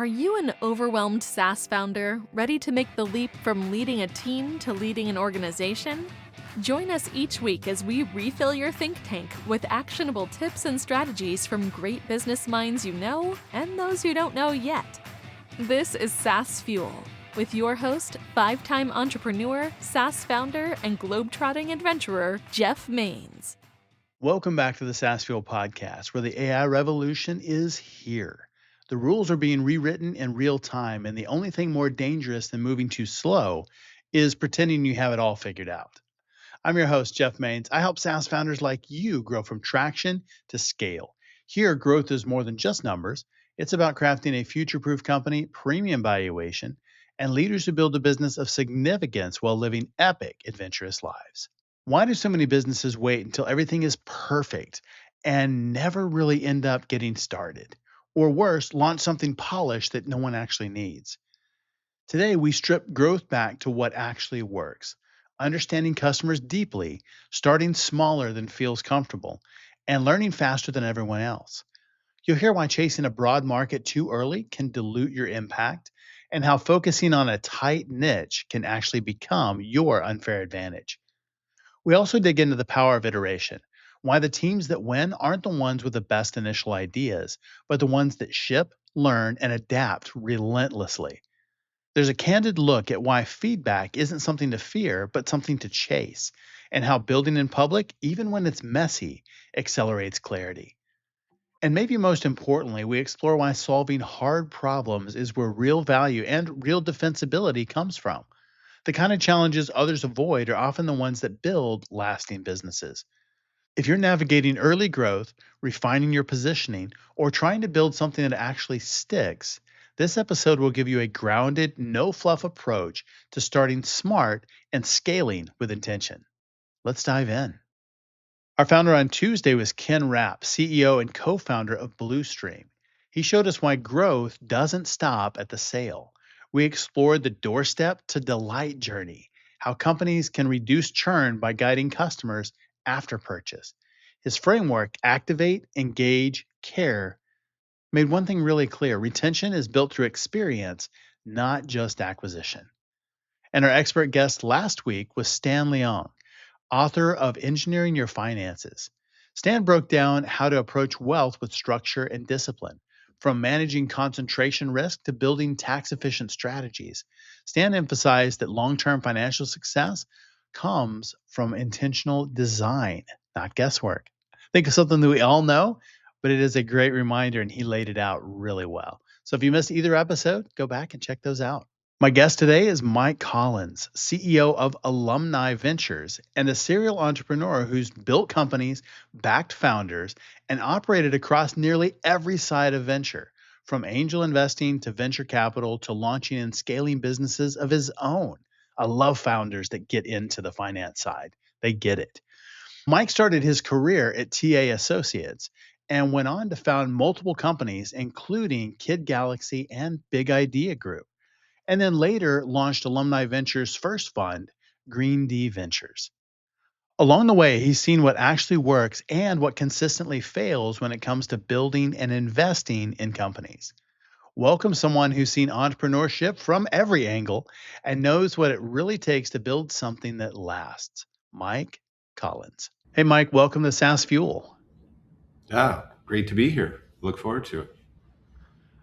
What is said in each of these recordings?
Are you an overwhelmed SaaS founder ready to make the leap from leading a team to leading an organization? Join us each week as we refill your think tank with actionable tips and strategies from great business minds you know and those you don't know yet. This is SaaS Fuel with your host, 5-time entrepreneur, SaaS founder, and globetrotting adventurer, Jeff Maines. Welcome back to the SaaS Fuel podcast, where the AI revolution is here. The rules are being rewritten in real time, and the only thing more dangerous than moving too slow is pretending you have it all figured out. I'm your host, Jeff Maines. I help SaaS founders like you grow from traction to scale. Here, growth is more than just numbers. It's about crafting a future-proof company, premium valuation, and leaders who build a business of significance while living epic, adventurous lives. Why do so many businesses wait until everything is perfect and never really end up getting started? Or worse, launch something polished that no one actually needs? Today, we strip growth back to what actually works, understanding customers deeply, starting smaller than feels comfortable, and learning faster than everyone else. You'll hear why chasing a broad market too early can dilute your impact, and how focusing on a tight niche can actually become your unfair advantage. We also dig into the power of iteration, why the teams that win aren't the ones with the best initial ideas, but the ones that ship, learn, and adapt relentlessly. There's a candid look at why feedback isn't something to fear, but something to chase, and how building in public, even when it's messy, accelerates clarity. And maybe most importantly, we explore why solving hard problems is where real value and real defensibility comes from. The kind of challenges others avoid are often the ones that build lasting businesses. If you're navigating early growth, refining your positioning, or trying to build something that actually sticks, this episode will give you a grounded, no fluff approach to starting smart and scaling with intention. Let's dive in. Our founder on Tuesday was Ken Rapp, CEO and co-founder of Bluestream. He showed us why growth doesn't stop at the sale. We explored the doorstep to delight journey, how companies can reduce churn by guiding customers after purchase. His framework, activate, engage, care, made one thing really clear: retention is built through experience, not just acquisition. And our expert guest last week was Stan Leong, author of Engineering Your Finances. Stan broke down how to approach wealth with structure and discipline, from managing concentration risk to building tax-efficient strategies. Stan emphasized that long-term financial success comes from intentional design, not guesswork. Think of something that we all know, but it is a great reminder, and he laid it out really well. So if you missed either episode, go back and check those out. My guest today is Mike Collins, CEO of Alumni Ventures and a serial entrepreneur who's built companies, backed founders, and operated across nearly every side of venture, from angel investing to venture capital to launching and scaling businesses of his own. I love founders that get into the finance side. They get it. Mike started his career at TA Associates and went on to found multiple companies, including Kid Galaxy and Big Idea Group, and then later launched Alumni Ventures' first fund, Green D Ventures. Along the way, he's seen what actually works and what consistently fails when it comes to building and investing in companies. Welcome someone who's seen entrepreneurship from every angle and knows what it really takes to build something that lasts. Mike Collins. Hey, Mike, welcome to SaaS Fuel. Great to be here. Look forward to it.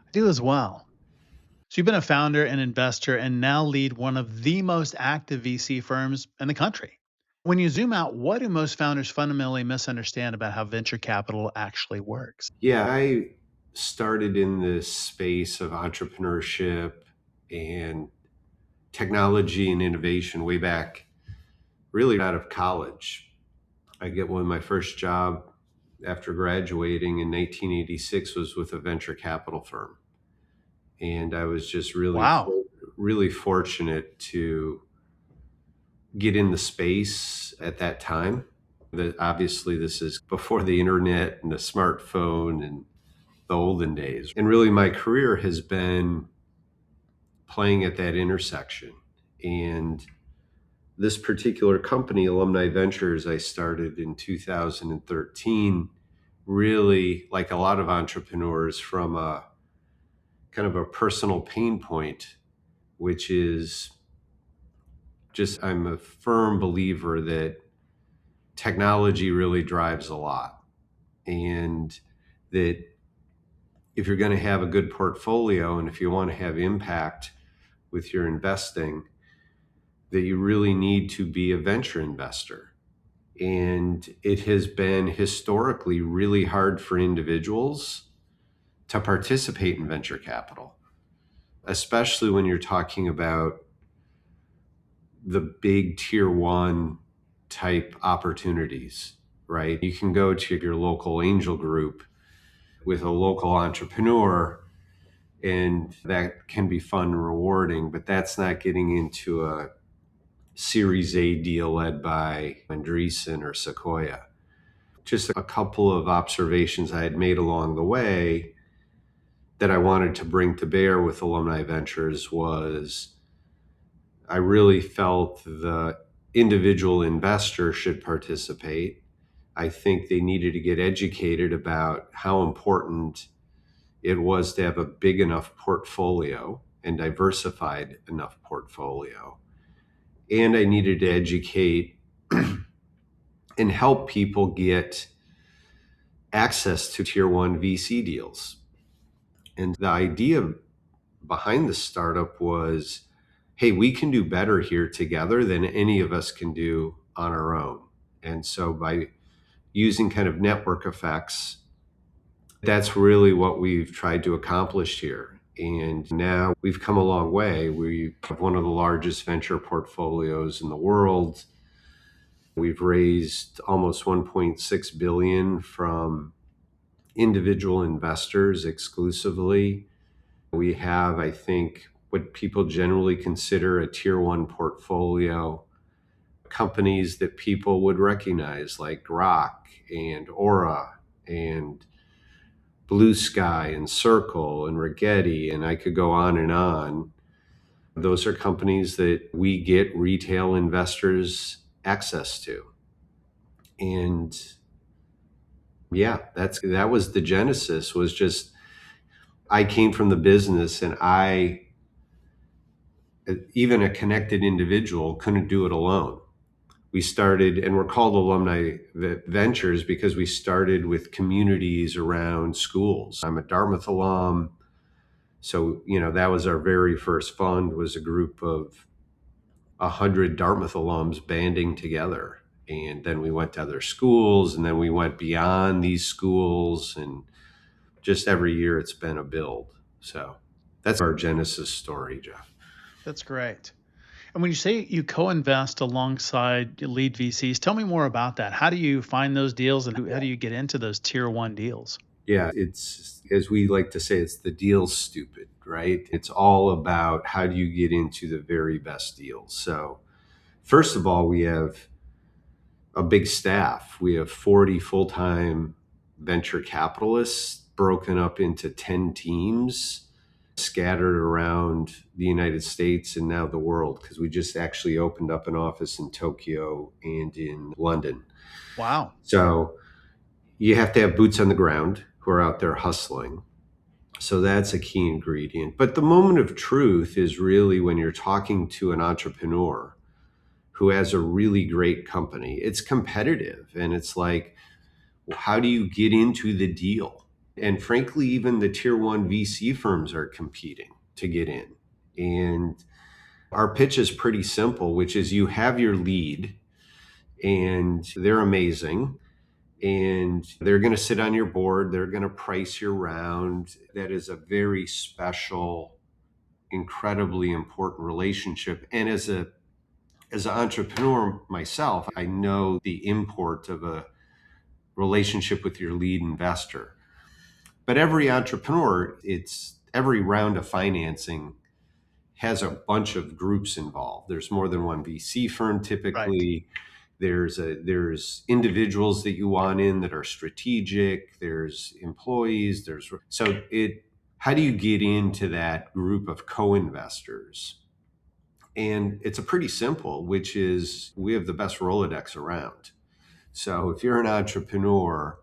I do as well. So you've been a founder and investor and now lead one of the most active VC firms in the country. When you zoom out, what do most founders fundamentally misunderstand about how venture capital actually works? Yeah, I started in this space of entrepreneurship and technology and innovation way back, really out of college. I get my first job after graduating in 1986 was with a venture capital firm. And I was just really fortunate to get in the space at that time. Obviously, this is before the internet and the smartphone and the olden days. And really, my career has been playing at that intersection. And this particular company, Alumni Ventures, I started in 2013, really, like a lot of entrepreneurs, from a kind of a personal pain point, which is just I'm a firm believer that technology really drives a lot. And that if you're going to have a good portfolio and if you want to have impact with your investing, that you really need to be a venture investor. And it has been historically really hard for individuals to participate in venture capital, especially when you're talking about the big tier one type opportunities, right? You can go to your local angel group with a local entrepreneur, and that can be fun and rewarding, but that's not getting into a Series A deal led by Andreessen or Sequoia. Just a couple of observations I had made along the way that I wanted to bring to bear with Alumni Ventures was I really felt the individual investor should participate. I think they needed to get educated about how important it was to have a big enough portfolio and diversified enough portfolio. And I needed to educate and help people get access to tier one VC deals. And the idea behind the startup was, hey, we can do better here together than any of us can do on our own. And so by using kind of network effects, that's really what we've tried to accomplish here. And now we've come a long way. We have one of the largest venture portfolios in the world. We've raised almost 1.6 billion from individual investors exclusively. We have, I think, what people generally consider a tier one portfolio, companies that people would recognize like Grok and Aura and Blue Sky and Circle and Rigetti, and I could go on and on. Those are companies that we get retail investors access to. And yeah, that was the genesis, was just I came from the business, and even a connected individual couldn't do it alone. We started, and we're called Alumni Ventures because we started with communities around schools. I'm a Dartmouth alum. So, that was our very first fund, was a group of 100 Dartmouth alums banding together. And then we went to other schools, and then we went beyond these schools, and just every year it's been a build. So that's our genesis story, Jeff. That's great. And when you say you co-invest alongside lead VCs, tell me more about that. How do you find those deals, and how do you get into those tier one deals? Yeah, it's, as we like to say, it's the deal stupid, right? It's all about how do you get into the very best deals. So first of all, we have a big staff. We have 40 full-time venture capitalists broken up into 10 teams scattered around the United States and now the world, because we just actually opened up an office in Tokyo and in London. Wow. So you have to have boots on the ground who are out there hustling. So that's a key ingredient. But the moment of truth is really when you're talking to an entrepreneur who has a really great company. It's competitive, and it's like, how do you get into the deal? And frankly, even the tier one VC firms are competing to get in. And our pitch is pretty simple, which is you have your lead and they're amazing, and they're going to sit on your board. They're going to price your round. That is a very special, incredibly important relationship. And as an entrepreneur myself, I know the import of a relationship with your lead investor. But every entrepreneur, every round of financing has a bunch of groups involved. There's more than one VC firm typically. Right. There's individuals that you want in that are strategic. There's employees. How do you get into that group of co-investors? And it's a pretty simple, which is we have the best Rolodex around. So if you're an entrepreneur,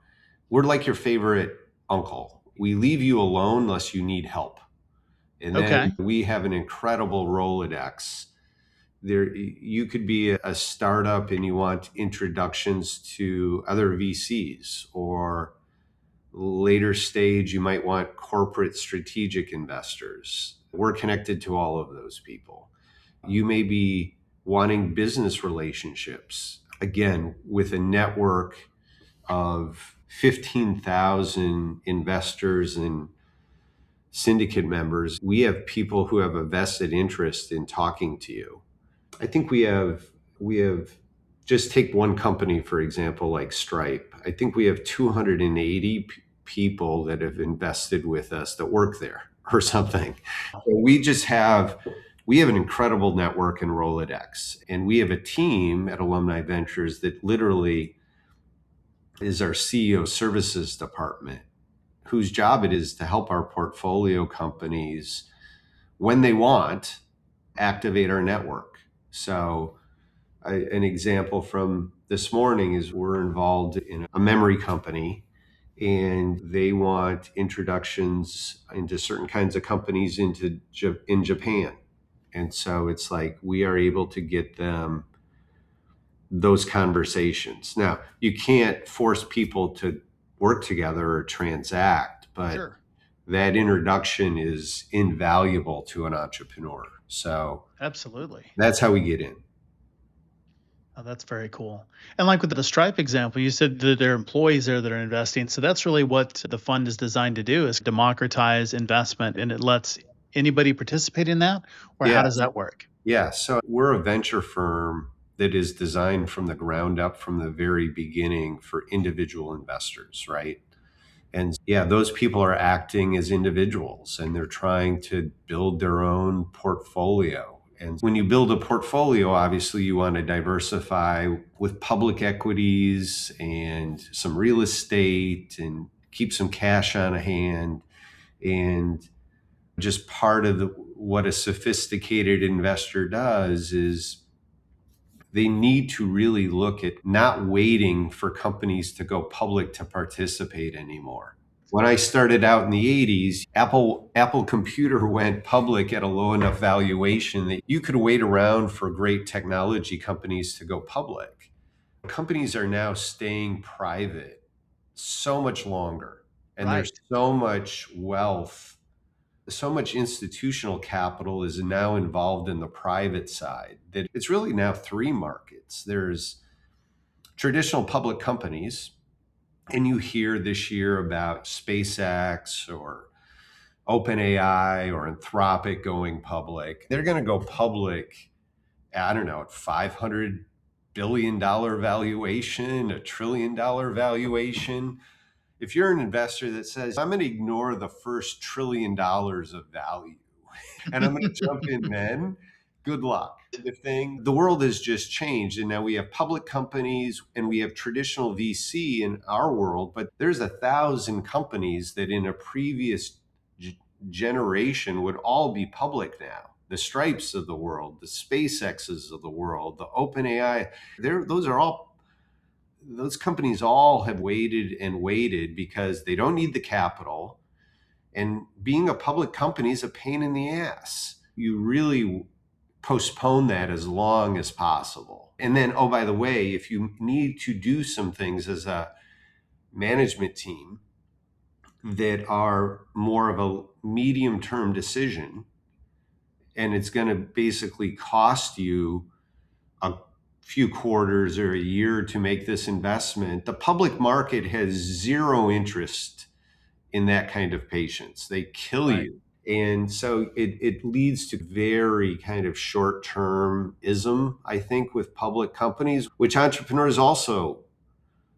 we're like your favorite uncle. We leave you alone unless you need help. And then Okay. we have an incredible Rolodex. There, you could be a startup and you want introductions to other VCs, or later stage, you might want corporate strategic investors. We're connected to all of those people. You may be wanting business relationships, again, with a network of 15,000 investors and syndicate members. We have people who have a vested interest in talking to you. I think we have just take one company, for example, like Stripe. I think we have 280 people that have invested with us that work there or something. So we have an incredible network in Rolodex, and we have a team at Alumni Ventures that literally is our CEO services department, whose job it is to help our portfolio companies, when they want, activate our network. So an example from this morning is we're involved in a memory company, and they want introductions into certain kinds of companies in Japan. And so it's like we are able to get them those conversations. Now, you can't force people to work together or transact, but Sure. that introduction is invaluable to an entrepreneur. So Absolutely. that's how we get in. Oh, that's very cool. And like with the Stripe example, you said that there are employees there that are investing. So that's really what the fund is designed to do, is democratize investment, and it lets anybody participate in that? Or how Yeah. does that work? Yeah. So we're a venture firm that is designed from the ground up from the very beginning for individual investors, right? And yeah, those people are acting as individuals and they're trying to build their own portfolio. And when you build a portfolio, obviously you want to diversify with public equities and some real estate and keep some cash on hand. And just part of what a sophisticated investor does is they need to really look at not waiting for companies to go public to participate anymore. When I started out in the 80s, Apple Computer went public at a low enough valuation that you could wait around for great technology companies to go public. Companies are now staying private so much longer, and there's Right. so much wealth, so much institutional capital is now involved in the private side that it's really now three markets. There's traditional public companies, and you hear this year about SpaceX or OpenAI or Anthropic going public. They're going to go public, I don't know, at $500 billion valuation, $1 trillion valuation. If you're an investor that says, I'm going to ignore the first $1 trillion of value and I'm going to jump in then, good luck. The world has just changed. And now we have public companies and we have traditional VC in our world, but there's 1,000 companies that in a previous generation would all be public now. The Stripes of the world, the SpaceXs of the world, the OpenAI, those companies all have waited and waited because they don't need the capital. And being a public company is a pain in the ass. You really postpone that as long as possible. And then, oh, by the way, if you need to do some things as a management team that are more of a medium term decision, and it's going to basically cost you a few quarters or a year to make this investment, the public market has zero interest in that kind of patience. They kill Right. you. And so it leads to very kind of short-termism, I think, with public companies, which entrepreneurs also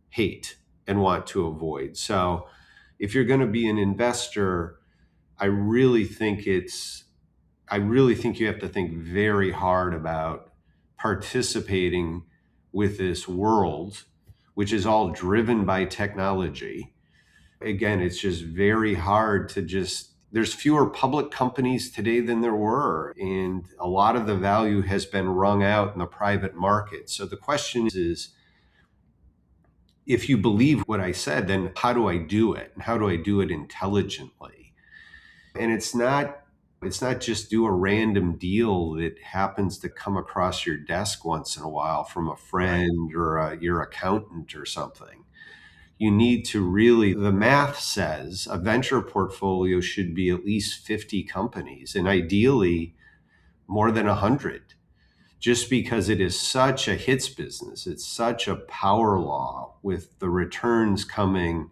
hate and want to avoid. So if you're going to be an investor, I really think you have to think very hard about participating with this world, which is all driven by technology. Again, it's just very hard there's fewer public companies today than there were, and a lot of the value has been wrung out in the private market. So the question is, if you believe what I said, then how do I do it? And how do I do it intelligently? And it's not It's not just do a random deal that happens to come across your desk once in a while from a Right. friend or your accountant or something. You need to really, the math says a venture portfolio should be at least 50 companies and ideally more than 100, just because it is such a hits business. It's such a power law with the returns coming.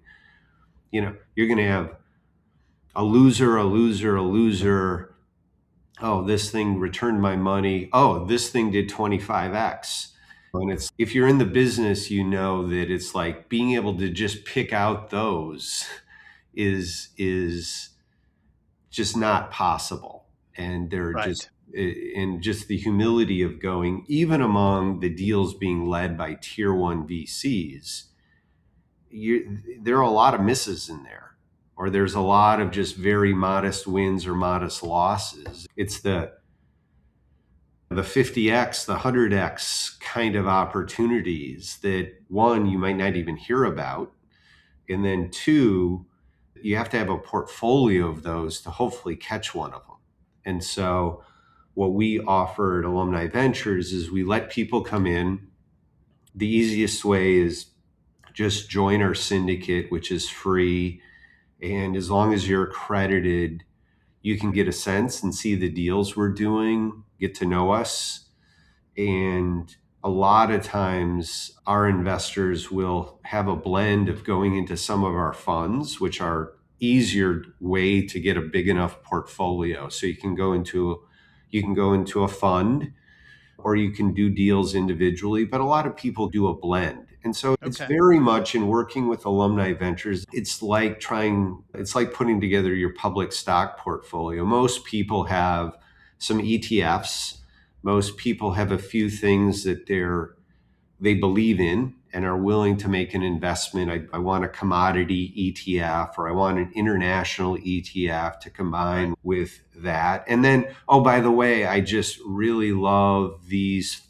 You're going to have a loser, a loser, a loser. Oh, this thing returned my money. Oh, this thing did 25x. And it's, if you're in the business, you know that it's like being able to just pick out those is just not possible. And they're just, Right. and just the humility of going, even among the deals being led by tier one VCs, there are a lot of misses in there, or there's a lot of just very modest wins or modest losses. It's the 50x, the 100x kind of opportunities that, one, you might not even hear about. And then two, you have to have a portfolio of those to hopefully catch one of them. And so what we offer at Alumni Ventures is we let people come in. The easiest way is just join our syndicate, which is free. And as long as you're accredited, you can get a sense and see the deals we're doing, get to know us. And a lot of times our investors will have a blend of going into some of our funds, which are easier way to get a big enough portfolio. So you can go into a fund, or you can do deals individually, but a lot of people do a blend. And so it's Okay. very much, in working with Alumni Ventures, it's like putting together your public stock portfolio. Most people have some ETFs. Most people have a few things that they believe in and are willing to make an investment. I want a commodity ETF, or I want an international ETF to Right. combine with that. And then, oh, by the way, I just really love these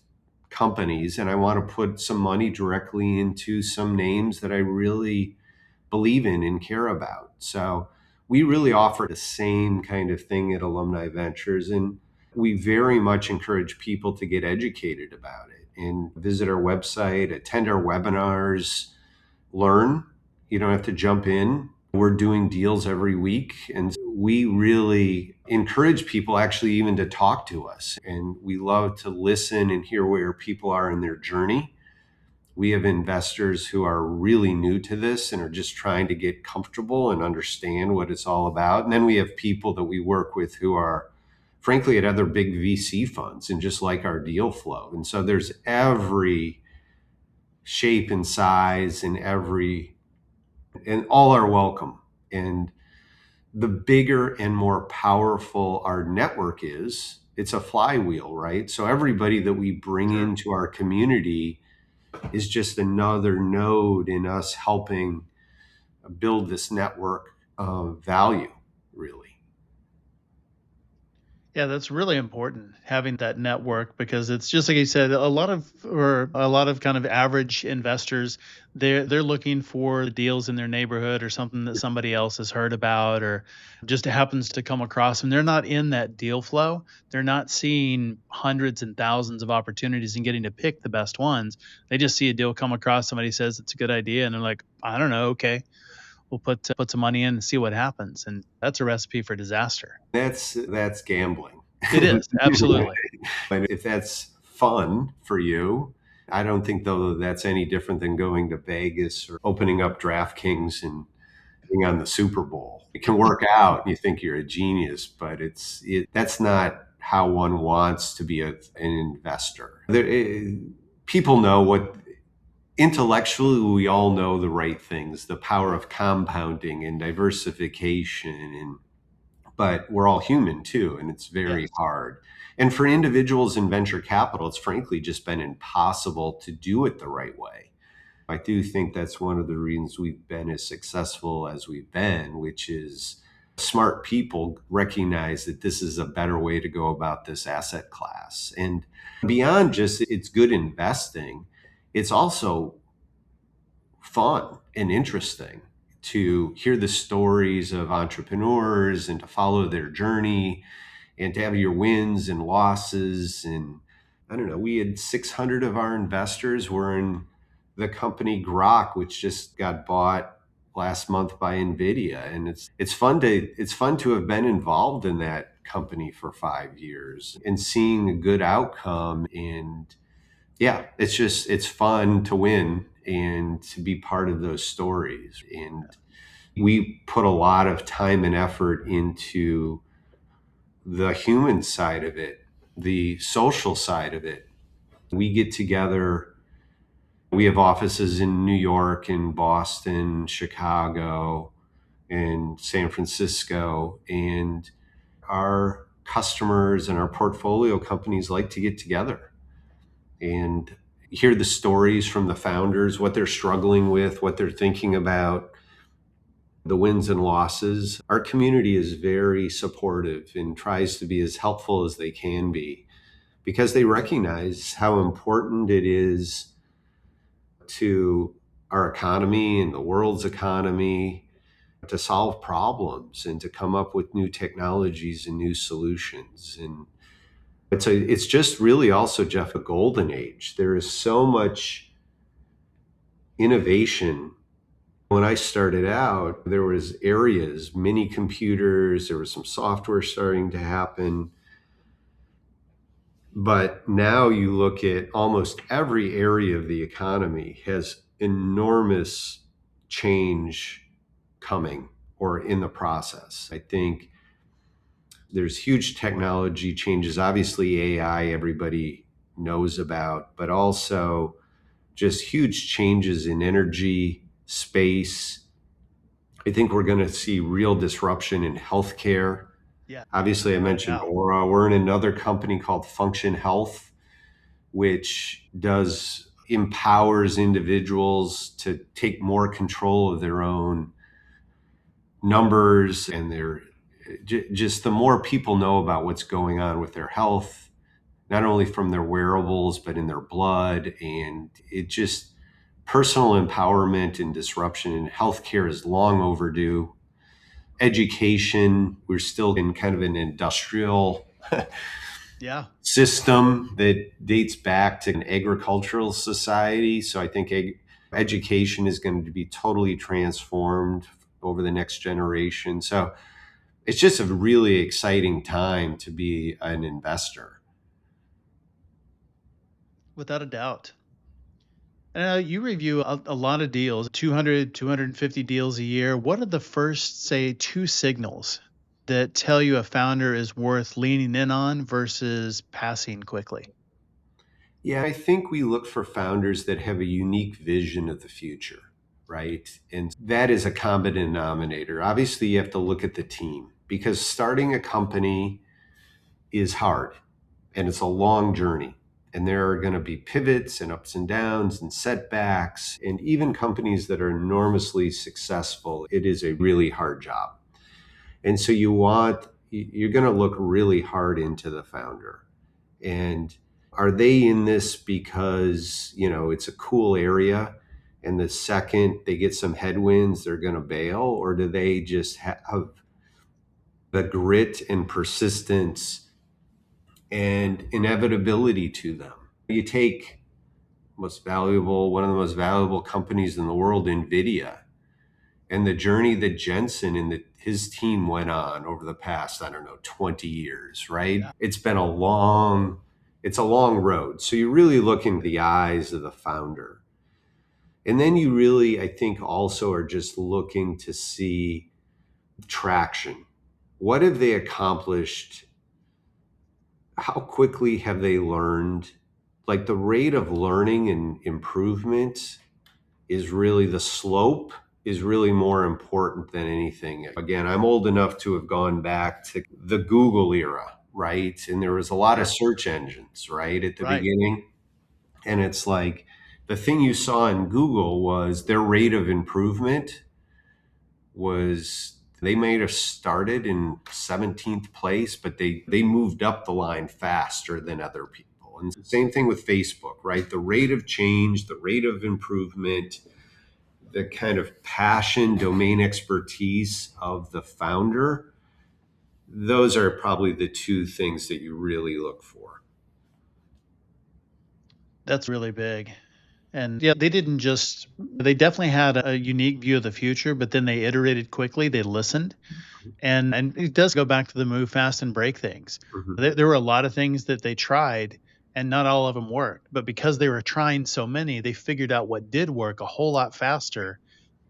companies and I want to put some money directly into some names that I really believe in and care about. So we really offer the same kind of thing at Alumni Ventures. And we very much encourage people to get educated about it and visit our website, attend our webinars, learn. You don't have to jump in. We're doing deals every week. And we really encourage people actually even to talk to us. And we love to listen and hear where people are in their journey. We have investors who are really new to this and are just trying to get comfortable and understand what it's all about. And then we have people that we work with who are, frankly, at other big VC funds and just like our deal flow. And so there's every shape and size and all are welcome. And the bigger and more powerful our network is, it's a flywheel, right? So everybody that we bring Sure. into our community is just another node in us helping build this network of value, really. Yeah, that's really important, having that network, because it's just like you said, a lot of kind of average investors, they're looking for deals in their neighborhood or something that somebody else has heard about or just happens to come across them. They're not in that deal flow. They're not seeing hundreds and thousands of opportunities and getting to pick the best ones. They just see a deal come across, somebody says it's a good idea, and they're like, I don't know, okay, we'll put some money in and see what happens. And that's a recipe for disaster. That's gambling. It is, absolutely. And if that's fun for you, I don't think, though, that's any different than going to Vegas or opening up DraftKings and being on the Super Bowl. It can work out and you think you're a genius, but that's not how one wants to be an investor. People know what, intellectually, we all know the right things, the power of compounding and diversification, but we're all human too, and it's very Yes. hard. And for individuals in venture capital, it's frankly just been impossible to do it the right way. I do think that's one of the reasons we've been as successful as we've been, which is smart people recognize that this is a better way to go about this asset class. And beyond just it's good investing, it's also fun and interesting to hear the stories of entrepreneurs and to follow their journey and to have your wins and losses. And I don't know, we had 600 of our investors were in the company Grok, which just got bought last month by NVIDIA. And it's fun to have been involved in that company for 5 years and seeing a good outcome. And yeah, it's fun to win and to be part of those stories. And we put a lot of time and effort into the human side of it, the social side of it. We get together. We have offices in New York, in Boston, Chicago, and San Francisco. And our customers and our portfolio companies like to get together and hear the stories from the founders, what they're struggling with, what they're thinking about, the wins and losses. Our community is very supportive and tries to be as helpful as they can be because they recognize how important it is to our economy and the world's economy to solve problems and to come up with new technologies and new solutions. And it's just really also, Jeff, a golden age. There is so much innovation. When I started out, there was areas, mini computers, there was some software starting to happen. But now you look at almost every area of the economy has enormous change coming or in the process. I think there's huge technology changes. Obviously, AI, everybody knows about, but also just huge changes in energy, space. I think we're going to see real disruption in healthcare. Yeah. Obviously, I mentioned Aura. We're in another company called Function Health, which empowers individuals to take more control of their own numbers and just the more people know about what's going on with their health, not only from their wearables, but in their blood. And it just personal empowerment and disruption in healthcare is long overdue. Education, we're still in kind of an industrial system that dates back to an agricultural society. So I think education is going to be totally transformed over the next generation. So it's just a really exciting time to be an investor. Without a doubt. You review a lot of deals, 200, 250 deals a year. What are the first, say, 2 signals that tell you a founder is worth leaning in on versus passing quickly? Yeah, I think we look for founders that have a unique vision of the future, right? And that is a common denominator. Obviously, you have to look at the team because starting a company is hard and it's a long journey. And there are going to be pivots and ups and downs and setbacks. And even companies that are enormously successful, it is a really hard job. And so you're going to look really hard into the founder. And are they in this because, it's a cool area and the second they get some headwinds, they're going to bail? Or do they just have the grit and persistence and inevitability to them? You take one of the most valuable companies in the world, NVIDIA, and the journey that Jensen and his team went on over the past, 20 years, right? Yeah. It's a long road. So you really look into the eyes of the founder. And then you really, I think, also are just looking to see traction. What have they accomplished? How quickly have they learned? Like the rate of learning and improvement is really the slope is really more important than anything. Again, I'm old enough to have gone back to the Google era, right? And there was a lot of search engines, right, at the beginning. And it's like the thing you saw in Google was their rate of improvement was they may have started in 17th place, but they moved up the line faster than other people. And the same thing with Facebook, right? The rate of change, the rate of improvement, the kind of passion, domain expertise of the founder, those are probably the two things that you really look for. That's really big. And yeah, they definitely had a unique view of the future, but then they iterated quickly. They listened. And it does go back to the move fast and break things. Mhm. There were a lot of things that they tried and not all of them worked. But because they were trying so many, they figured out what did work a whole lot faster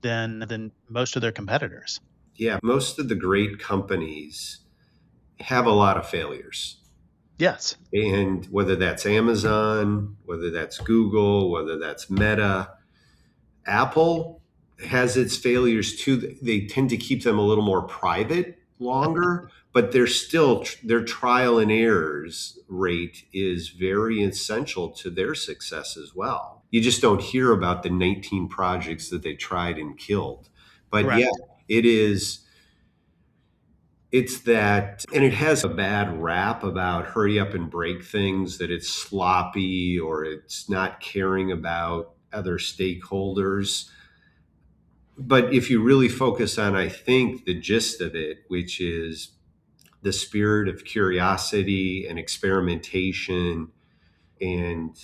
than most of their competitors. Yeah, most of the great companies have a lot of failures. Yes. And whether that's Amazon, whether that's Google, whether that's Meta, Apple has its failures too. They tend to keep them a little more private longer, but they're still, their trial and errors rate is very essential to their success as well. You just don't hear about the 19 projects that they tried and killed. But yeah, Correct. it is. It's that, and it has a bad rap about hurry up and break things, that it's sloppy or it's not caring about other stakeholders. But if you really focus on, I think, the gist of it, which is the spirit of curiosity and experimentation, and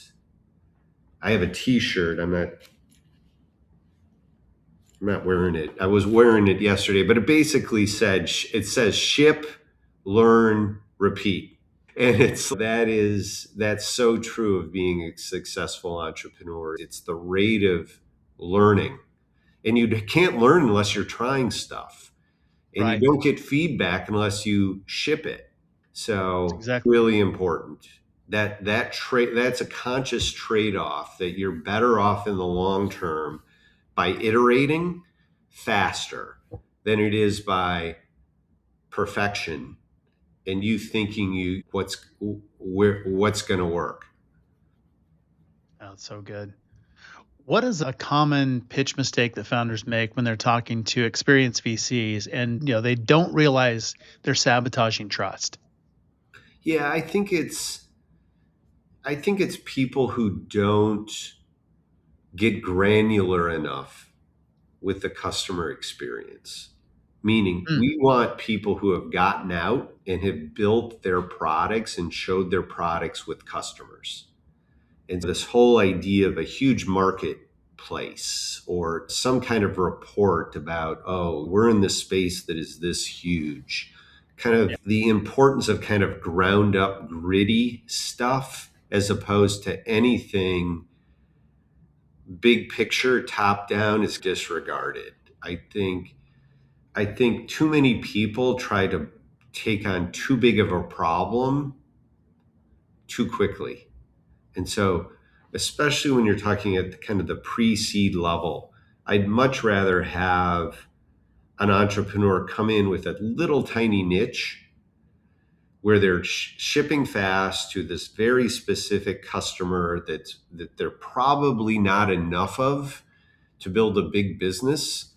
I have a T-shirt. I'm not wearing it. I was wearing it yesterday, but it basically says ship, learn, repeat. And that's so true of being a successful entrepreneur. It's the rate of learning. And you can't learn unless you're trying stuff. And you Right. don't get feedback unless you ship it. So Exactly. really important. That's a conscious trade-off, that you're better off in the long term by iterating faster than it is by perfection and you thinking what's going to work. That's so good. What is a common pitch mistake that founders make when they're talking to experienced VCs and they don't realize they're sabotaging trust? Yeah, I think it's people who don't get granular enough with the customer experience. Meaning, Mm, we want people who have gotten out and have built their products and showed their products with customers. And this whole idea of a huge marketplace or some kind of report about, oh, we're in this space that is this huge, kind of yeah. the importance of kind of ground up gritty stuff as opposed to anything big picture top down is disregarded. I think too many people try to take on too big of a problem too quickly. And so, especially when you're talking at kind of the pre-seed level, I'd much rather have an entrepreneur come in with a little tiny niche where they're shipping fast to this very specific customer that they're probably not enough of to build a big business,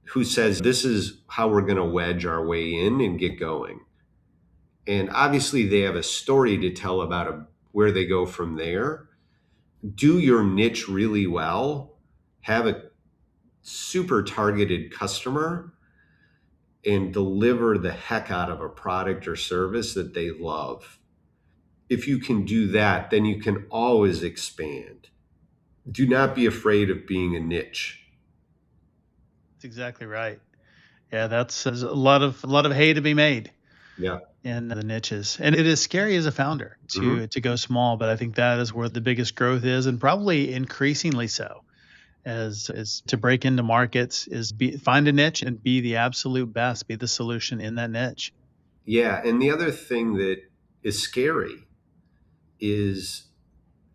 who says this is how we're going to wedge our way in and get going. And obviously they have a story to tell about where they go from there. Do your niche really well, have a super targeted customer, and deliver the heck out of a product or service that they love. If you can do that, then you can always expand. Do not be afraid of being a niche. That's exactly right. Yeah, there's a lot of hay to be made Yeah. in the niches. And it is scary as a founder Mhm. to go small, but I think that is where the biggest growth is, and probably increasingly so. As to break into markets is find a niche and be the absolute best, be the solution in that niche. Yeah. And the other thing that is scary is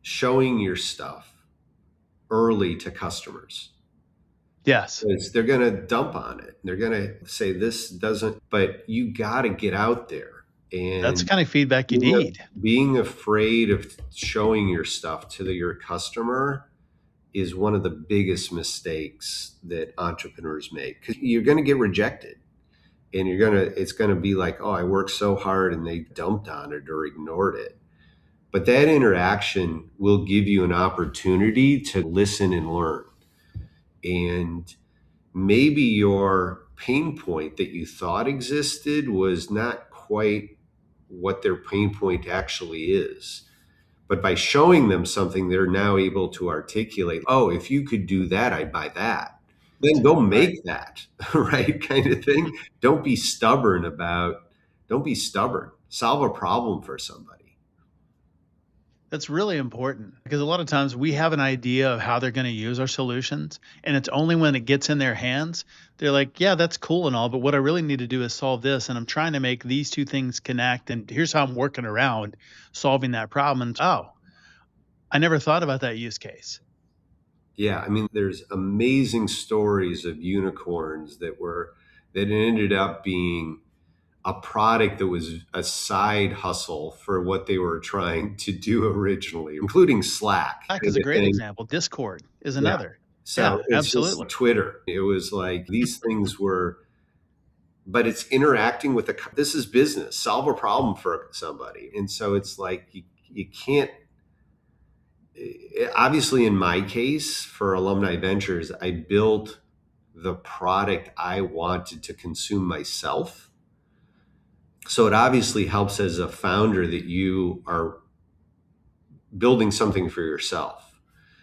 showing your stuff early to customers. Yes. Because they're going to dump on it. They're going to say this doesn't, but you got to get out there. That's the And kind of feedback you being, need. being afraid of showing your stuff to your customer is one of the biggest mistakes that entrepreneurs make, because you're going to get rejected and it's going to be like, oh, I worked so hard and they dumped on it or ignored it. But that interaction will give you an opportunity to listen and learn. And maybe your pain point that you thought existed was not quite what their pain point actually is. But by showing them something, they're now able to articulate, oh, if you could do that, I'd buy that. Then go make that, right? Kind of thing. Don't be stubborn. Solve a problem for somebody. That's really important because a lot of times we have an idea of how they're going to use our solutions. And it's only when it gets in their hands, they're like, yeah, that's cool and all. But what I really need to do is solve this. And I'm trying to make these two things connect. And here's how I'm working around solving that problem. And oh, I never thought about that use case. Yeah, I mean, there's amazing stories of unicorns that ended up being a product that was a side hustle for what they were trying to do originally, including Slack. Slack is a great example. Discord is Yeah. another. So Yeah, it's absolutely. just Twitter. It was like these things were, but it's interacting with this is business, solve a problem for somebody. And so it's like you can't, obviously in my case for Alumni Ventures, I built the product I wanted to consume myself. So it obviously helps as a founder that you are building something for yourself.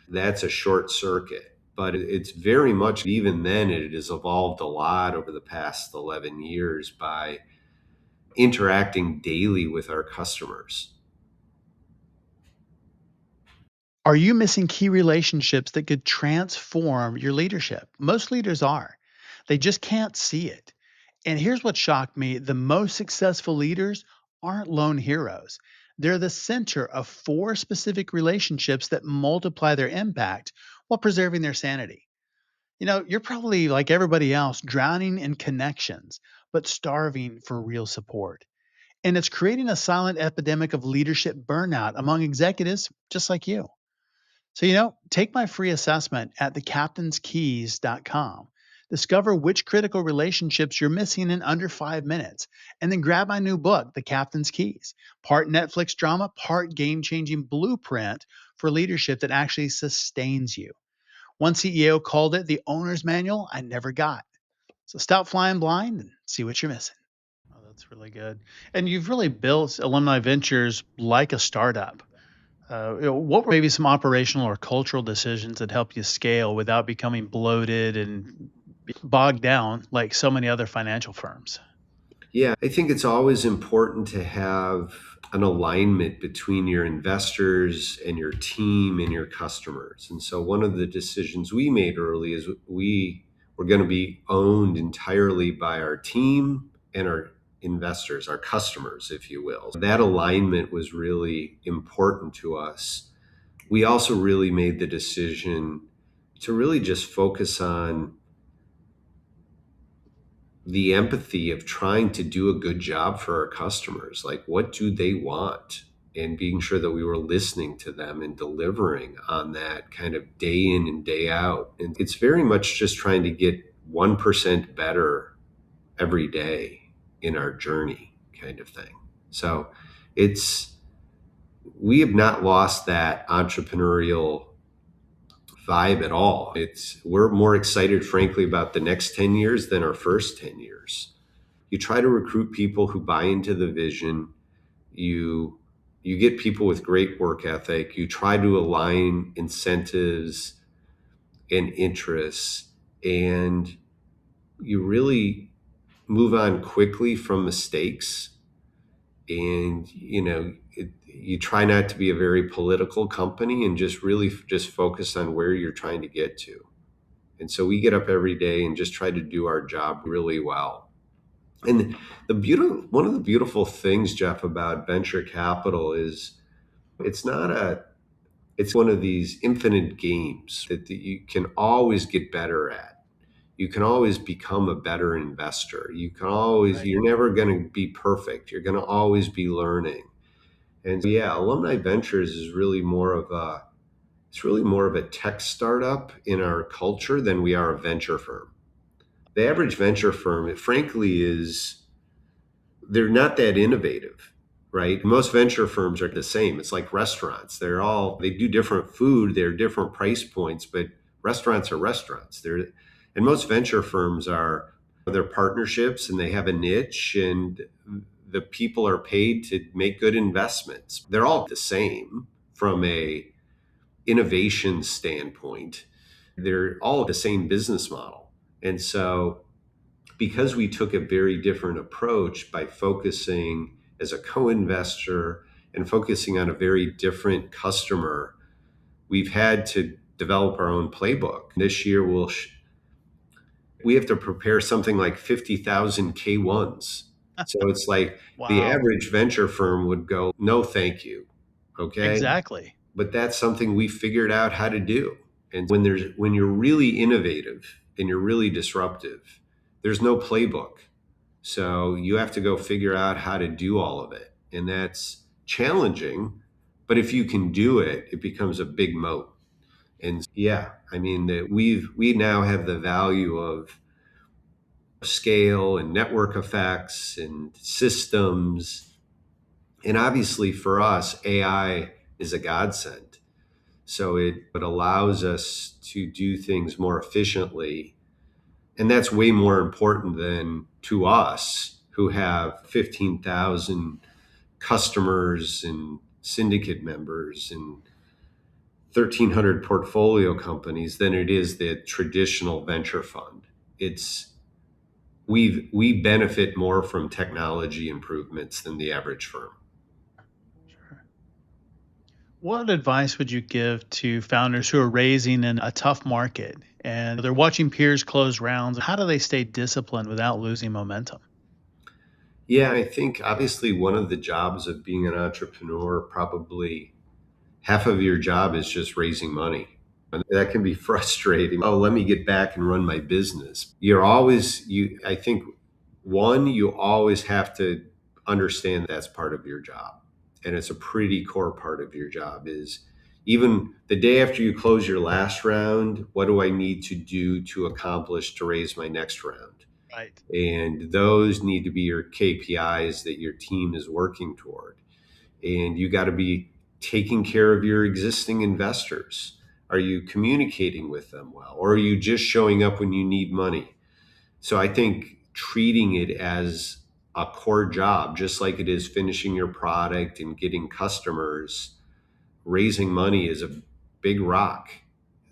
That's a short circuit, but it's very much, even then, it has evolved a lot over the past 11 years by interacting daily with our customers. Are you missing key relationships that could transform your leadership? Most leaders are. They just can't see it. And here's what shocked me: the most successful leaders aren't lone heroes. They're the center of four specific relationships that multiply their impact while preserving their sanity. You're probably like everybody else, drowning in connections, but starving for real support. And it's creating a silent epidemic of leadership burnout among executives just like you. So, take my free assessment at thecaptainskeys.com. Discover which critical relationships you're missing in under 5 minutes, and then grab my new book, The Captain's Keys, part Netflix drama, part game changing blueprint for leadership that actually sustains you. One CEO called it the owner's manual I never got. So stop flying blind and see what you're missing. Oh, that's really good. And you've really built Alumni Ventures like a startup. What were maybe some operational or cultural decisions that help you scale without becoming bloated and bogged down like so many other financial firms? Yeah, I think it's always important to have an alignment between your investors and your team and your customers. And so one of the decisions we made early is we were going to be owned entirely by our team and our investors, our customers, if you will. That alignment was really important to us. We also really made the decision to really just focus on the empathy of trying to do a good job for our customers. Like, what do they want? And being sure that we were listening to them and delivering on that kind of day in and day out. And it's very much just trying to get 1% better every day in our journey, kind of thing. So we have not lost that entrepreneurial vibe at all. We're more excited, frankly, about the next 10 years than our first 10 years. You try to recruit people who buy into the vision. You get people with great work ethic. You try to align incentives and interests, and you really move on quickly from mistakes. And you try not to be a very political company and just really just focus on where you're trying to get to. And so we get up every day and just try to do our job really well. And one of the beautiful things, Jeff, about venture capital is it's not it's one of these infinite games that you can always get better at. You can always become a better investor. You're never going to be perfect. You're going to always be learning. And so, yeah, Alumni Ventures is it's really more of a tech startup in our culture than we are a venture firm. The average venture firm, frankly, they're not that innovative, right? Most venture firms are the same. It's like restaurants. They do different food, they're different price points, but Restaurants are restaurants. And most venture firms they're partnerships, and they have a niche, and the people are paid to make good investments. They're all the same from a innovation standpoint. They're all the same business model. And so because we took a very different approach by focusing as a co-investor and focusing on a very different customer, we've had to develop our own playbook. This year we have to prepare something like 50,000 K1s. So it's like the Wow. average venture firm would go, no, thank you. Okay. Exactly. But that's something we figured out how to do. And when you're really innovative and you're really disruptive, there's no playbook. So you have to go figure out how to do all of it. And that's challenging. But if you can do it, it becomes a big moat. And yeah, I mean, we now have the value of scale and network effects and systems. And obviously for us, AI is a godsend. So it allows us to do things more efficiently. And that's way more important than to us who have 15,000 customers and syndicate members and 1,300 portfolio companies than it is the traditional venture fund. We benefit more from technology improvements than the average firm. Sure. What advice would you give to founders who are raising in a tough market and they're watching peers close rounds? How do they stay disciplined without losing momentum? Yeah, I think obviously one of the jobs of being an entrepreneur, probably half of your job is just raising money. And that can be frustrating. Oh, let me get back and run my business. I think you always have to understand that's part of your job. And it's a pretty core part of your job is even the day after you close your last round, what do I need to do to accomplish to raise my next round? Right. And those need to be your KPIs that your team is working toward. And you got to be taking care of your existing investors. Are you communicating with them well? Or are you just showing up when you need money? So I think treating it as a core job, just like it is finishing your product and getting customers, raising money is a big rock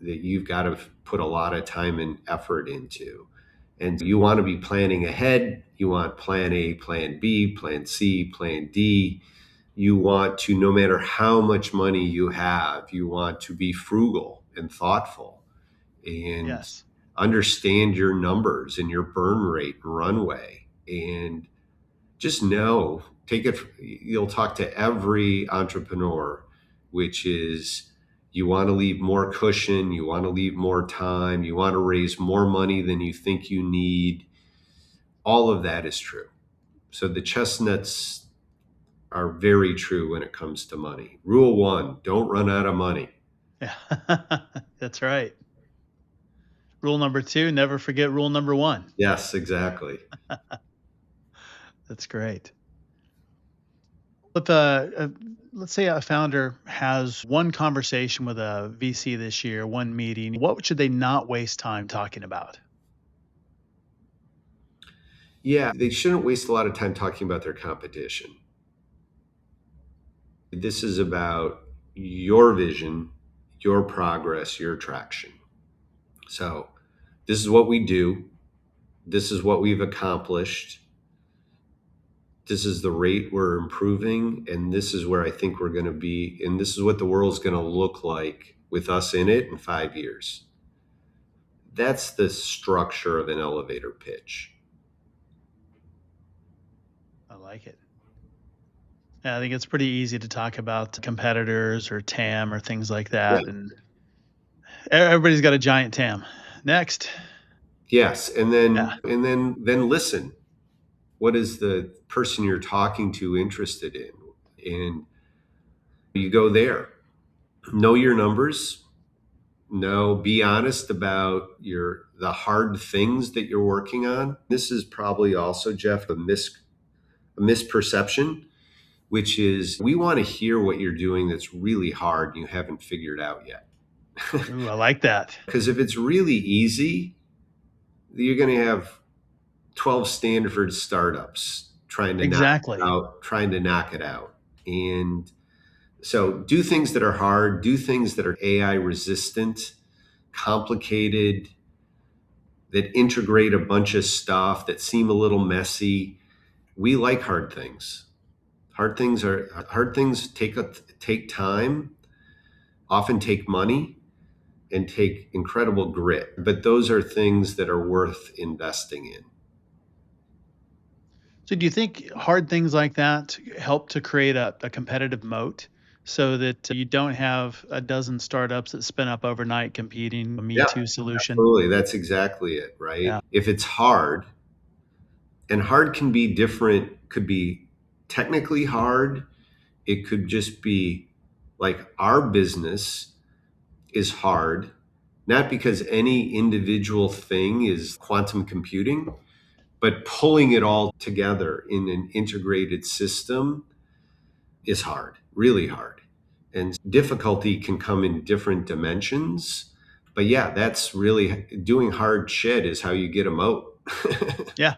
that you've got to put a lot of time and effort into. And you want to be planning ahead. You want plan A, plan B, plan C, plan D. You want to, no matter how much money you have, you want to be frugal and thoughtful and Yes. understand your numbers and your burn rate and runway. And just know, you'll talk to every entrepreneur, which is you want to leave more cushion, you want to leave more time, you want to raise more money than you think you need. All of that is true. So the chestnuts are very true when it comes to money. Rule 1, don't run out of money. Yeah. That's right. Rule number 2, never forget rule number 1. Yes, exactly. That's great. But let's say a founder has one conversation with a VC this year, one meeting. What should they not waste time talking about? Yeah, they shouldn't waste a lot of time talking about their competition. This is about your vision, your progress, your traction. So, this is what we do. This is what we've accomplished. This is the rate we're improving. And this is where I think we're going to be. And this is what the world's going to look like with us in it in 5 years. That's the structure of an elevator pitch. I like it. Yeah, I think it's pretty easy to talk about competitors or TAM or things like that. Yeah. And everybody's got a giant TAM. Next. Yes. And then, Yeah. then listen. What is the person you're talking to interested in? And you go there. Know your numbers. Be honest about the hard things that you're working on. This is probably also, Jeff, a misperception, which is we want to hear what you're doing that's really hard and you haven't figured out yet. Ooh, I like that. Because if it's really easy, you're going to have 12 Stanford startups Exactly. trying to knock it out. And so do things that are hard, do things that are AI resistant, complicated, that integrate a bunch of stuff that seem a little messy. We like hard things. Hard things take time, often take money, and take incredible grit. But those are things that are worth investing in. So do you think hard things like that help to create a competitive moat so that you don't have a dozen startups that spin up overnight competing a Me Yeah, Too solution? absolutely. That's exactly it, right? Yeah. If it's hard, and hard can be different, could be technically hard. It could just be like our business is hard, not because any individual thing is quantum computing, but pulling it all together in an integrated system is hard, really hard. And difficulty can come in different dimensions. But yeah, that's really doing hard shit is how you get a moat. Yeah.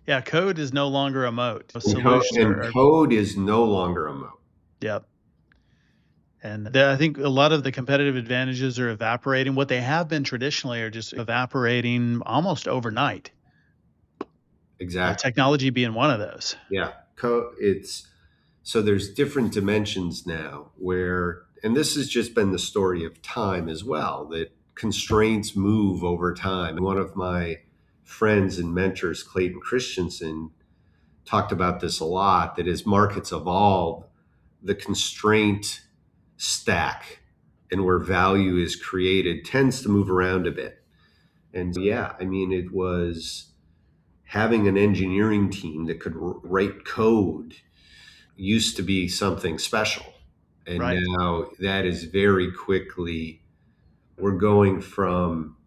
Yeah. Code is no longer a moat. Solutions And are code is no longer a moat. yep. And I think a lot of the competitive advantages are evaporating. What they have been traditionally are just evaporating almost overnight. Exactly. Technology being one of those. Yeah. It's so there's different dimensions now where, and this has just been the story of time as well, that constraints move over time. One of my friends and mentors, Clayton Christensen, talked about this a lot, that as markets evolve, the constraint stack and where value is created tends to move around a bit. And yeah, I mean, it was having an engineering team that could write code used to be something special. And Right. now that is very quickly, we're going from,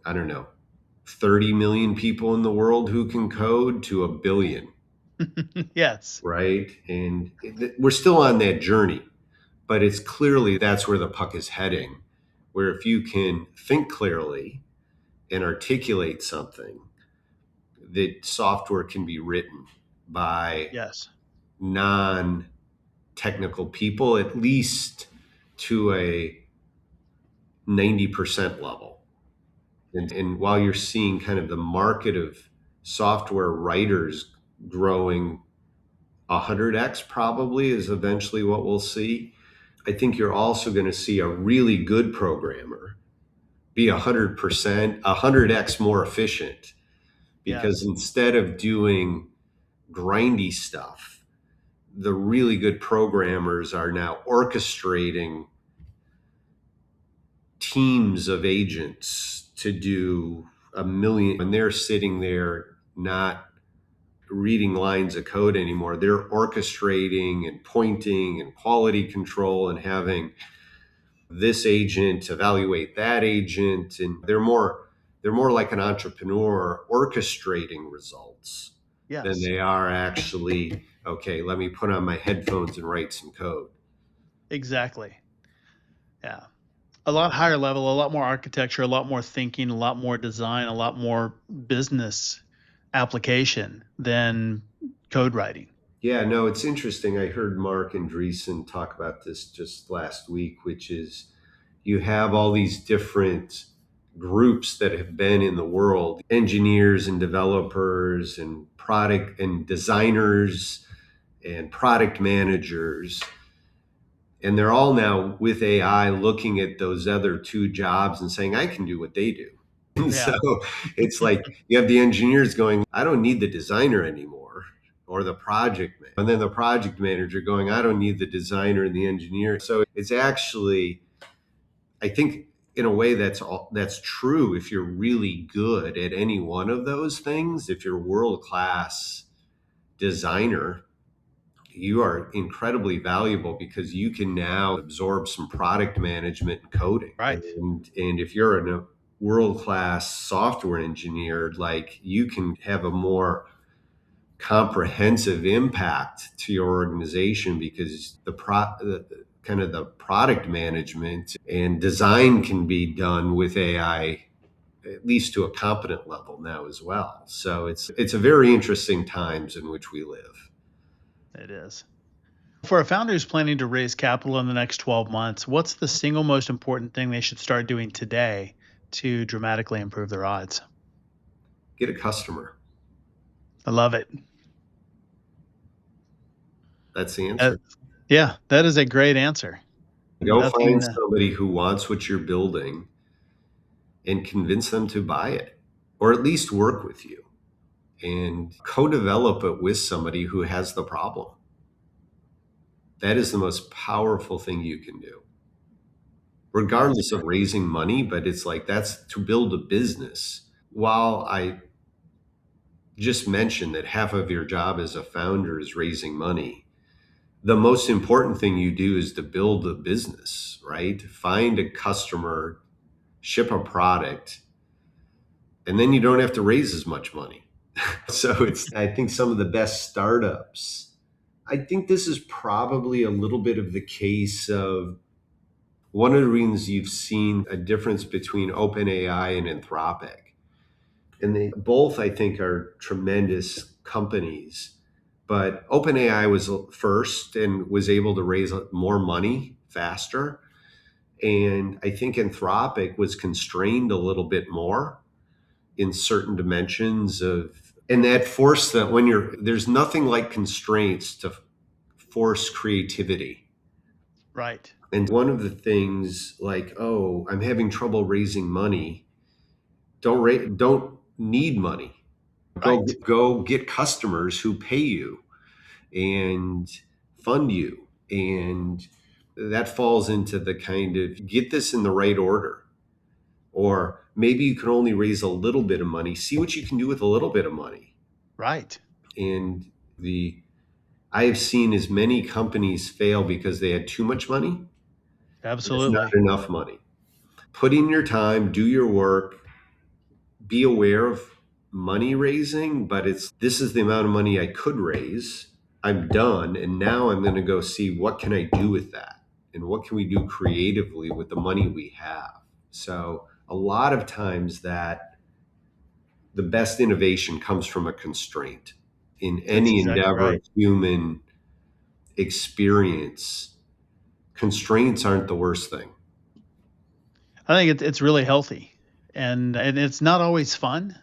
I don't know, 30 million people in the world who can code to a billion, Yes. right? And we're still on that journey, but it's clearly that's where the puck is heading, where if you can think clearly and articulate something, that software can be written by Yes. non-technical people, at least to a 90% level. And while you're seeing kind of the market of software writers growing 100x probably is eventually what we'll see, I think you're also going to see a really good programmer be 100%, 100x more efficient, because Yes. instead of doing grindy stuff, the really good programmers are now orchestrating teams of agents to do a million, and they're sitting there not reading lines of code anymore. They're orchestrating and pointing and quality control and having this agent evaluate that agent, and they're more like an entrepreneur orchestrating results than Yes. they are actually, okay, let me put on my headphones and write some code. Exactly. Yeah. A lot higher level, a lot more architecture, a lot more thinking, a lot more design, a lot more business application than code writing. Yeah, no, it's interesting. I heard Mark Andreessen talk about this just last week, which is you have all these different groups that have been in the world, engineers and developers and product and designers and product managers. And they're all now with AI looking at those other two jobs and saying, I can do what they do. And so Yeah. it's like you have the engineers going, I don't need the designer anymore, or the project man. And then the project manager going, I don't need the designer and the engineer. So it's actually, I think in a way that's true if you're really good at any one of those things. If you're a world-class designer, you are incredibly valuable because you can now absorb some product management and coding. Right. And if you're a world-class software engineer, like you can have a more comprehensive impact to your organization, because kind of the product management and design can be done with AI, at least to a competent level now as well. So it's a very interesting times in which we live. It is. For a founder who's planning to raise capital in the next 12 months, what's the single most important thing they should start doing today to dramatically improve their odds? Get a customer. I love it. That's the answer. Yeah, that is a great answer. Go find somebody who wants what you're building and convince them to buy it, or at least work with you and co-develop it with somebody who has the problem. That is the most powerful thing you can do, regardless of raising money. But it's like, that's to build a business. While I just mentioned that half of your job as a founder is raising money, the most important thing you do is to build a business, right? Find a customer, ship a product, and then you don't have to raise as much money. So I think some of the best startups, I think this is probably a little bit of the case of one of the reasons you've seen a difference between OpenAI and Anthropic. And they both, I think, are tremendous companies. But OpenAI was first and was able to raise more money faster. And I think Anthropic was constrained a little bit more in certain dimensions and that forced that there's nothing like constraints to force creativity. Right. And one of the things, like, oh, I'm having trouble raising money. Don't need money. Right. Go get customers who pay you and fund you. And that falls into the kind of, get this in the right order. Or maybe you can only raise a little bit of money. See what you can do with a little bit of money. Right. And I have seen as many companies fail because they had too much money. Absolutely. Not enough money. Put in your time, do your work, be aware of money raising, but this is the amount of money I could raise. I'm done. And now I'm going to go see, what can I do with that? And what can we do creatively with the money we have? So a lot of times that the best innovation comes from a constraint. In any endeavor of human experience, constraints aren't the worst thing. I think it's really healthy, and it's not always fun,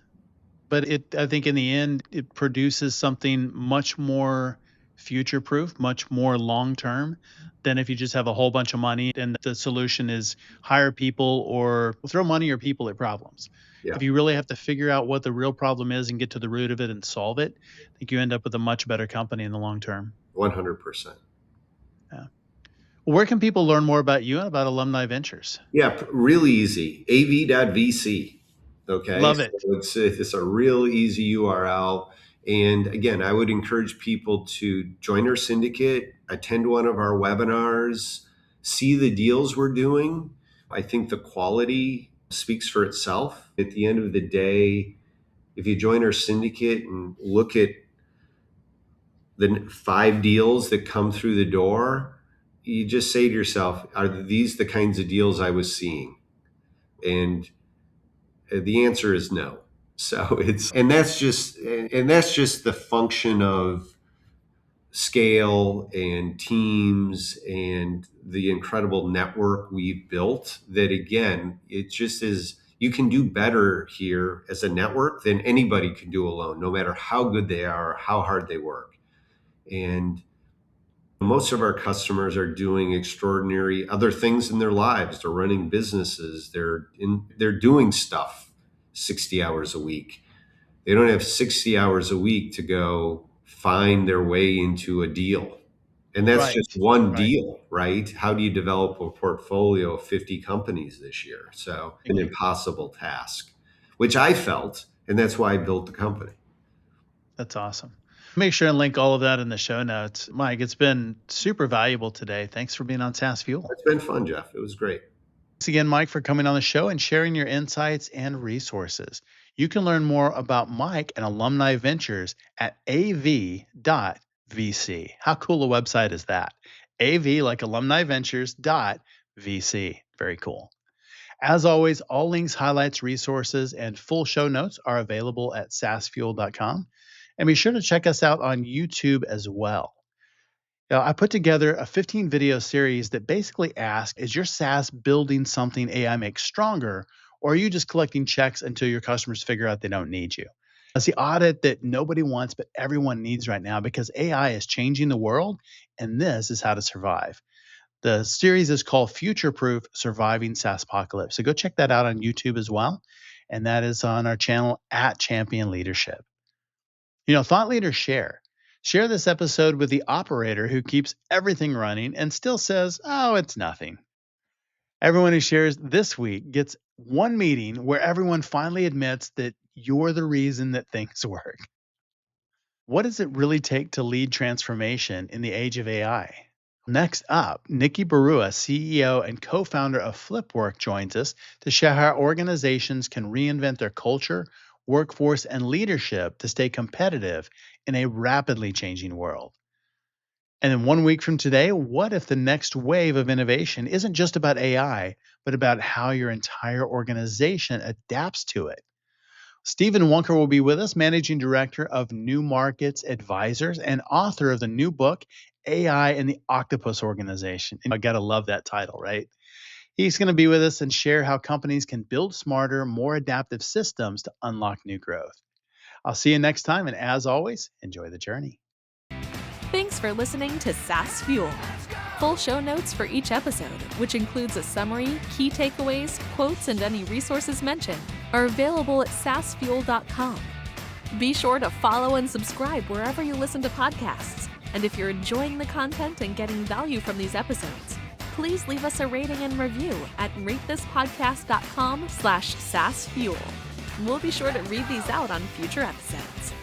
but I think in the end it produces something much more future-proof, much more long-term than if you just have a whole bunch of money and the solution is hire people or throw money or people at problems. Yeah. If you really have to figure out what the real problem is and get to the root of it and solve it, I think you end up with a much better company in the long term. 100%. Yeah. Where can people learn more about you and about Alumni Ventures? Yeah, really easy. av.vc. Okay. Love it. So it's a real easy URL. And again, I would encourage people to join our syndicate, attend one of our webinars, see the deals we're doing. I think the quality speaks for itself. At the end of the day, if you join our syndicate and look at the 5 deals that come through the door, you just say to yourself, are these the kinds of deals I was seeing? And the answer is no. So that's just the function of scale and teams and the incredible network we've built, that again, it just is, you can do better here as a network than anybody can do alone, no matter how good they are, or how hard they work. And most of our customers are doing extraordinary other things in their lives. They're running businesses. They're doing stuff 60 hours a week. They don't have 60 hours a week to go find their way into a deal. And that's just one deal, right? How do you develop a portfolio of 50 companies this year? So an impossible task, which I felt, and that's why I built the company. That's awesome. Make sure and link all of that in the show notes. Mike, it's been super valuable today. Thanks for being on SaaS Fuel. It's been fun, Jeff. It was great. Thanks again, Mike, for coming on the show and sharing your insights and resources. You can learn more about Mike and Alumni Ventures at av.vc. How cool a website is that? AV like Alumni Ventures .vc. Very cool. As always, all links, highlights, resources, and full show notes are available at saasfuel.com. And be sure to check us out on YouTube as well. Now, I put together a 15 video series that basically asks, is your SaaS building something AI makes stronger, or are you just collecting checks until your customers figure out they don't need you? It's the audit that nobody wants, but everyone needs right now because AI is changing the world, and this is how to survive. The series is called Future Proof Surviving SaaSpocalypse. So go check that out on YouTube as well. And that is on our channel at Champion Leadership. Thought leaders share. Share this episode with the operator who keeps everything running and still says, oh, it's nothing. Everyone who shares this week gets one meeting where everyone finally admits that you're the reason that things work. What does it really take to lead transformation in the age of AI? Next up, Nikki Barua, CEO and co-founder of Flipwork, joins us to share how organizations can reinvent their culture, workforce, and leadership to stay competitive in a rapidly changing world. And then 1 week from today, what if the next wave of innovation isn't just about AI, but about how your entire organization adapts to it? Stephen Wunker will be with us, Managing Director of New Markets Advisors and author of the new book, AI and the Octopus Organization. And I got to love that title, right? He's going to be with us and share how companies can build smarter, more adaptive systems to unlock new growth. I'll see you next time. And as always, enjoy the journey. Thanks for listening to SaaS Fuel. Full show notes for each episode, which includes a summary, key takeaways, quotes, and any resources mentioned, are available at saasfuel.com. Be sure to follow and subscribe wherever you listen to podcasts. And if you're enjoying the content and getting value from these episodes, please leave us a rating and review at ratethispodcast.com/saasfuel. We'll be sure to read these out on future episodes.